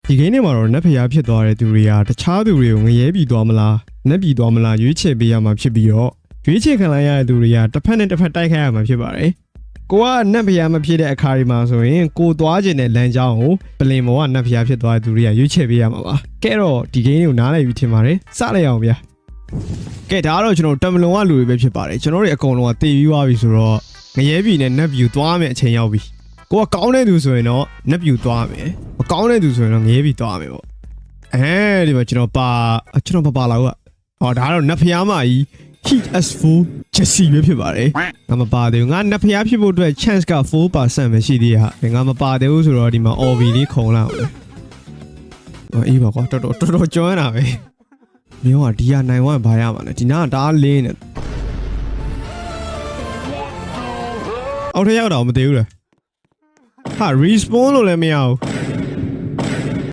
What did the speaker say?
ဒီကိန်းထဲမှာတော့နတ်ဖျားဖြစ်သွားတဲ့သူတွေကတခြားသူတွေကိုငရဲပြီးသွားမလားနတ်ပြီးသွားမလားရွေးချယ်ပေးရမှာဖြစ်ပြီးတော့ရွေးချယ်ခံလိုက်ရတဲ့သူတွေကတစ်ဖက်နဲ့တစ်ဖက်တိုက်ခိုက်ရမှာဖြစ်ပါတယ်ကိုကနတ်ဖျားမဖြစ်တဲ့အခါဒီမှာဆိုရင်ကိုသွားခြင်းတဲ့လမ်းကြောင်းကိုပလင်မောကနတ်ဖျားဖြစ်သွားတဲ့သူတွေကရွေးချယ်ပေးရမှာပါကဲတော့ဒီကိန်းကိုနားလည်ပြီးထင်ပါတယ်စလိုက်အောင်ဗျာကဲဒါကတော့ကျွန်တော်တမလွန်ကလူတွေပဲဖြစ်ပါတယ်ကျွန်တော်တို့အကုန်လုံးကတည်ပြီးသွားပြီဆိုတော့ငရဲပြည်နဲ့နတ်ပြည်သွားမယ်အချိန်ရောက်ပြီကိုကကောင်းတဲ့သူဆိုရင်တော့နတ်ပြည်သွားမယ်မကောင်းတဲ့သူဆိုရင်တော့ငရဲပြည်သွားမယ်ပေါ့အဲဒီမှာကျွန်တော်ပါလာတော့ဟောဒါကတော့နတ်ဖျားမကြီး Heat S4 Jesse ပဲဖြစ်ပါတယ်ငါမပါသေးဘူးငါနတ်ဖျားဖြစ်ဖို့အတွက် chance က 4% ပဲရှိသေးရဟာငါမပါသေးဘူးဆိုတော့ဒီမှာ OB လေးခုံလာအောင်အေးပါကွာတော်တော်ကျွမ်းတာပဲမျိုးကဒီဟာနိုင်ဝမ်ဘာရမှာလဲဒီနာကဒါလင်းနေအော်ထရောက်တော့မသေးဘူးလားဟာ respawn လို့လည်းမရဘူး